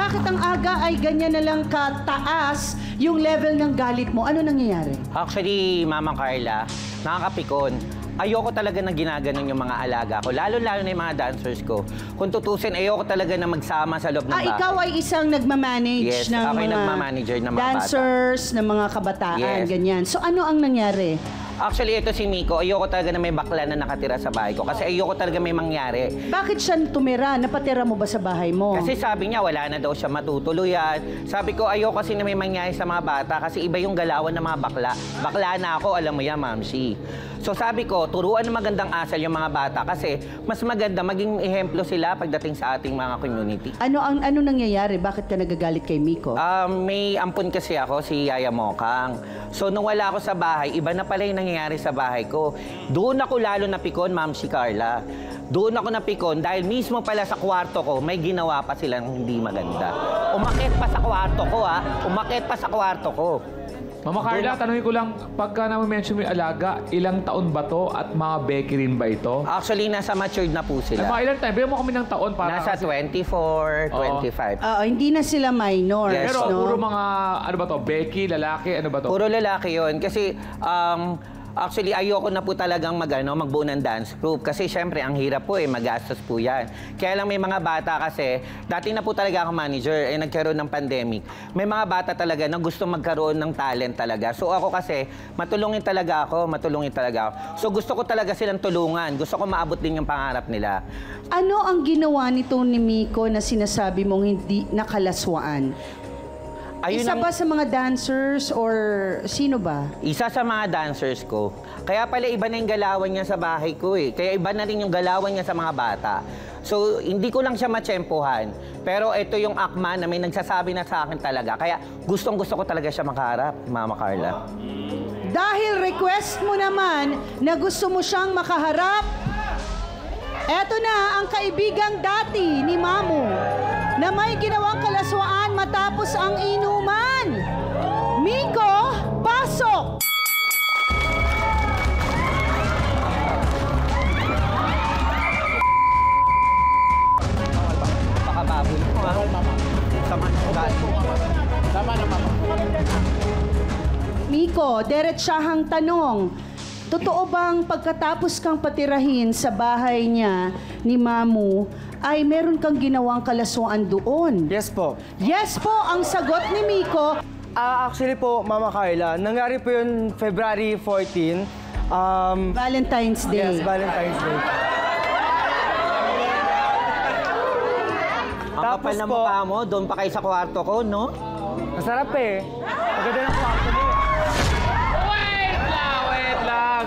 bakit ang aga ay ganyan na lang kataas yung level ng galit mo? Ano nangyayari? Actually, Mama Carla, nakakapikon. Ayoko talaga na ginaganon yung mga alaga ko, lalo-lalo na yung mga dancers ko. Kung tutusin, ayoko talaga na magsama sa loob ng bahay. Ikaw ay isang nagmamanage Yes, ng ako ay mga nagmamanager ng mga dancers, ng mga kabataan, Yes. ganyan. So ano ang nangyari? Actually, ito si Miko, ayoko talaga na may bakla na nakatira sa bahay ko kasi ayoko talaga may mangyari. Bakit siya tumira? Napatira mo ba sa bahay mo? Kasi sabi niya, wala na daw siya matutuluyan. Sabi ko, ayoko kasi na may mangyari sa mga bata kasi iba yung galawan ng mga bakla. Bakla na ako, alam mo yan, Mamsi. So sabi ko, turuan ng magandang asal yung mga bata kasi mas maganda maging ehemplo sila pagdating sa ating mga community. Ano nangyayari? Bakit ka nagagalit kay Miko? May ampun kasi ako, si Yaya Mokang. So nung wala ako sa bahay, iba na pala yung nangyayari sa bahay ko. Doon ako lalo napikon, Ma'am si Carla. Doon ako napikon dahil mismo pala sa kwarto ko, may ginawa pa silang hindi maganda. Umakit pa sa kwarto ko, ha? Umakit pa sa kwarto ko. Mama Carla, tanungin ko lang, pagka na-mention mo yung alaga, ilang taon ba to at mga Becky rin ba ito? Actually, nasa matured na po sila. Mga ilang time? Bigyan mo kami ng taon para... Nasa 24, 25. Hindi na sila minor. Yes, Pero no? puro mga, ano ba to, Becky, lalaki, ano ba to? Puro lalaki yun. Kasi, actually, ayoko na po talagang magbuo ng dance group. Kasi, syempre, ang hirap po magastos po yan. Kaya lang may mga bata kasi, dati na po talaga ako manager, nagkaroon ng pandemic. May mga bata talaga na gusto magkaroon ng talent talaga. So, ako kasi, matulungin talaga ako. So, gusto ko talaga silang tulungan. Gusto ko maabot din yung pangarap nila. Ano ang ginawa nito ni Miko na sinasabi mong hindi nakalaswaan? Isa ba sa mga dancers or sino ba? Isa sa mga dancers ko. Kaya pala iba na yung galawan niya sa bahay ko Kaya iba na rin yung galawan niya sa mga bata. So, hindi ko lang siya matsempohan. Pero ito yung akma na may nagsasabi na sa akin talaga. Kaya gustong-gusto ko talaga siya makaharap, Mama Carla. Dahil request mo naman na gusto mo siyang makaharap, eto na ang kaibigang dati ni Mamu na may ginawang kalaswaan matapos ang inuman. Miko, pasok! Pakababol mo, ha? Sama ng gato. Tama na, Mama. Miko, diretsahang tanong. Totoo bang pagkatapos kang patirahin sa bahay niya ni Mamu, ay meron kang ginawang kalaswaan doon? Yes po. Yes po, ang sagot ni Miko. Actually po, Mama Carla, nangyari po yun February 14. Valentine's Day. Yes, Valentine's Day. Ang kapal na mukha mo, doon pa kayo sa kwarto ko, no? Masarap Maganda ng kwarto mo. Wait lang.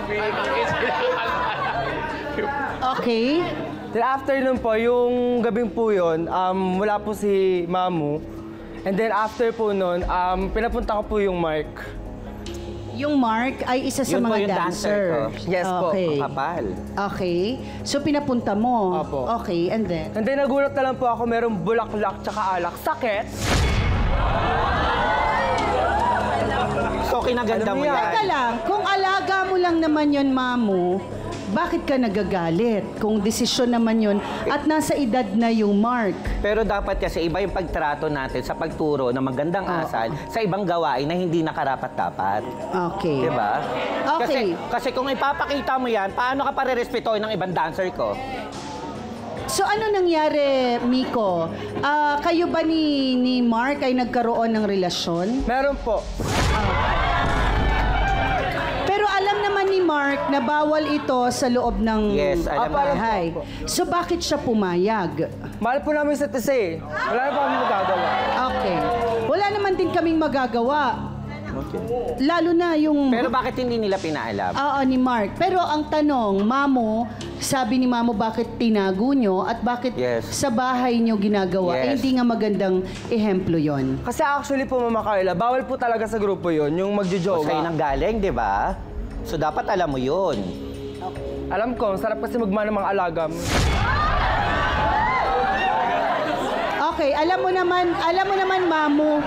Okay. Then after nun po, yung gabing po yun, wala po si Mamu. And then after po nun, pinapunta ko po yung Mark. Yung Mark ay isa sa Yun po mga yung dancer dancer. ko. Yes po. Okay. Ang kapal. Okay. So pinapunta mo. Opo. Okay, and then? And then nagulat na lang po ako, merong bulaklak tsaka alak. Sakit! So, kinaganda Alam mo mo yan. yan. Teka lang, kung alaga mo lang naman yon, Mamu, bakit ka nagagalit? Kung desisyon naman yon at nasa edad na yung Mark. Pero dapat kasi iba yung pagtrato natin sa pagturo ng magandang asal sa ibang gawain na hindi nakarapat-dapat. Okay. Diba? Okay. Kasi kung ipapakita mo yan, paano ka parerespetuhin ng ibang dancer ko? So ano nangyari, Miko? Kayo ba ni Mark ay nagkaroon ng relasyon? Meron po. Pero alam naman ni Mark na bawal ito sa loob ng Yes, alam bahay. ko. So bakit siya pumayag? Mahal po namin sa isa Wala na po kami magagawa. Okay. Wala naman din kaming magagawa. Lalo na yung... Pero bakit hindi nila pinaalam? Oo, ni Mark. Pero ang tanong, Mamo, sabi ni Mamo bakit tinago nyo at bakit Yes. sa bahay nyo ginagawa? Yes. Hindi nga magandang ehemplo yon. Kasi actually po, Mama Carla, bawal po talaga sa grupo yon yung O sa'yo magjojowa. nang galing, di ba? So, dapat alam mo yun. Alam ko, sarap kasi magmana ng mga alaga mo. Okay, alam mo naman, Mamo,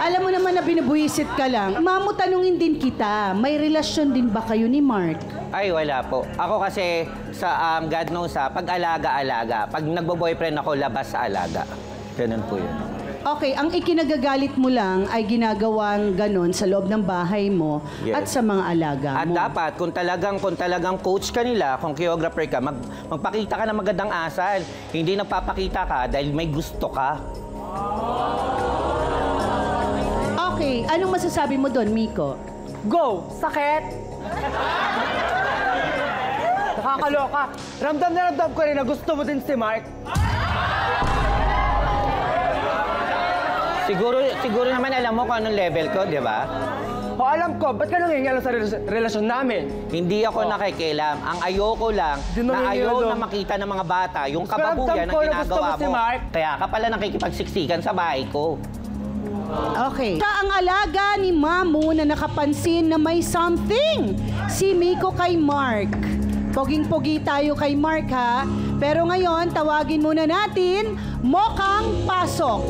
alam mo naman na binubuisit ka lang. Mamo, tanungin din kita, may relasyon din ba kayo ni Mark? Ay, wala po. Ako kasi, sa God knows pag alaga-alaga. Pag nagbo-boyfriend ako, labas sa alaga. Ganun po yun. Okay, ang ikinagagalit mo lang ay ginagawang ganon sa loob ng bahay mo Yes. at sa mga alaga At mo. dapat, kung talagang coach ka nila, kung choreographer ka, magpakita ka ng magandang asal. Hindi nagpapakita ka dahil may gusto ka. Okay, anong masasabi mo doon, Miko? Go! Sakit! Nakakaloka. Ramdam na ramdam ko rin na gusto mo din si Mark. Siguro naman alam mo kung anong level ko, di ba? O alam ko, ba't ka nangingialam sa relasyon namin? Hindi ako nakikialam. Ang ayoko lang Di na nangingialam. ayaw na makita ng mga bata yung kababuyan Ramdam na ko na gusto ginagawa mo si mo. Mark. Kaya ka pala nakikipagsiksikan sa bahay ko. Okay. Siya ang alaga ni Mamu na nakapansin na may something. Si Miko kay Mark. Poging-pogi tayo kay Mark ha. Pero ngayon, tawagin muna natin, Mokang Pasok.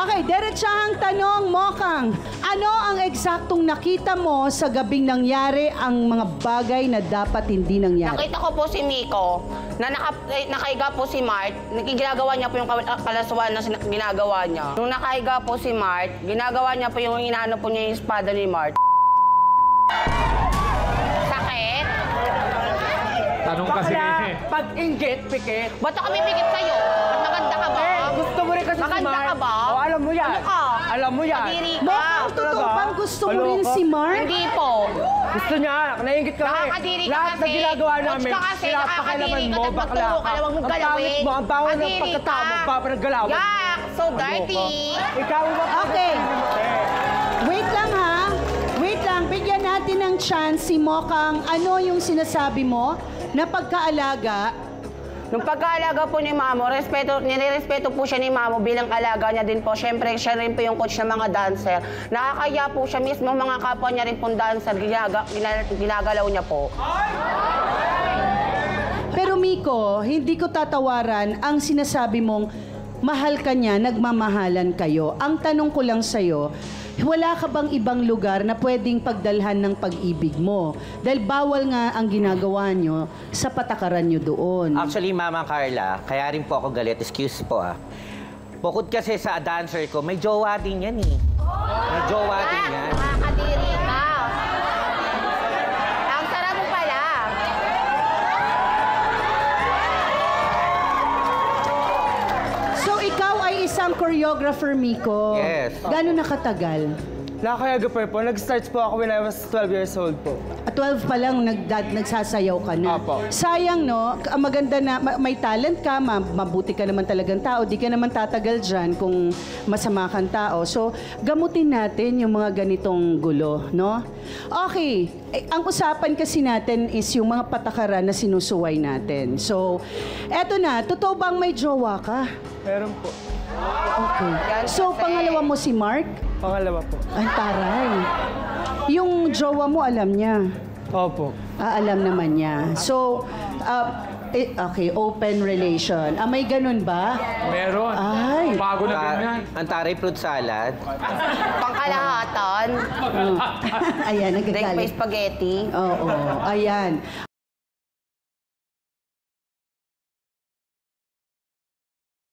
Okay, diretsahang tanong, Mokang. Ano ang eksaktong nakita mo sa gabing nangyari ang mga bagay na dapat hindi nangyari? Nakita ko po si Miko na nakahiga po si Mart. Ginagawa niya po yung kalaswaan na ginagawa niya. Nung nakahiga po si Mart, ginagawa niya po yung inaano po niya yung espada ni Mart. Sakit? Tanong kasi Bakla! eh. Pag-inggit, pikit. Ba't ako pipikit sa'yo? Ba't maganda ka ba? Gusto mo rin kasi si Maganda Mark. ka ba? O alam mo yan. Ano ka? Alam mo yan. Kadiri ka. Mokang, totoo Talaga? bang gusto mo Hello, rin ka? si Mark? Hindi po. Gusto niya, naiingit ka Nakakadiri ka Lahat kasi. na ginagawa Coach namin, ka kasi, pinapakialaman nakakadiri ka, mo, tapos bakla magturo ka ka. na, huwag mong Ang galawin. pangit mo, ang bawa ng Kadiri pagkatao mo, ka. papanaggalawin. Yak! So dirty. Ikaw ba? Okay. Wait lang ha. Wait lang. Bigyan natin ng chance si Mokang. Ano yung sinasabi mo na pagkaalaga? Nung pagkaalaga po ni Mamo, nire-respeto po siya ni Mamo bilang alaga niya din po. Siyempre, siya rin po yung coach ng mga dancer. Nakakaya po siya mismo, mga kapwa niya rin pong dancer, ginagalaw niya po. Pero Miko, hindi ko tatawaran ang sinasabi mong mahal ka niya, nagmamahalan kayo. Ang tanong ko lang sa'yo, wala ka bang ibang lugar na pwedeng pagdalhan ng pag-ibig mo? Dahil bawal nga ang ginagawa nyo sa patakaran nyo doon. Actually, Mama Carla, kaya rin po ako galit. Excuse po ah. Bukod kasi sa dancer ko, may jowa din yan eh. May jowa din yan. Nakakadiri ka. Ang sarap mo pala. So ikaw ay isang choreographer, Miko. Yes. Gano'n nakatagal? Nakayoga po. Nag-start po ako when I was 12 years old po. At 12 pa lang nagsasayaw ka na. Apo. Sayang no, ang maganda na may talent ka, mabuti ka naman talagang tao, di ka naman tatagal dyan kung masama kang tao. So, gamutin natin yung mga ganitong gulo, no? Okay, ang usapan kasi natin is yung mga patakaran na sinusuway natin. So, eto na, totoo bang may jowa ka? Meron po. Okay. So, kasi- pangalawa mo si Mark? Pangalawa po. Ay, taray. Yung jowa mo, alam niya. Opo. Alam naman niya. So, okay, open relation. May ganun ba? Meron. Ay. Bago na ganyan. Ang taray fruit salad. Pangkalahatan. Ayan, Drink pa nagagalit. spaghetti. Oo, ayan.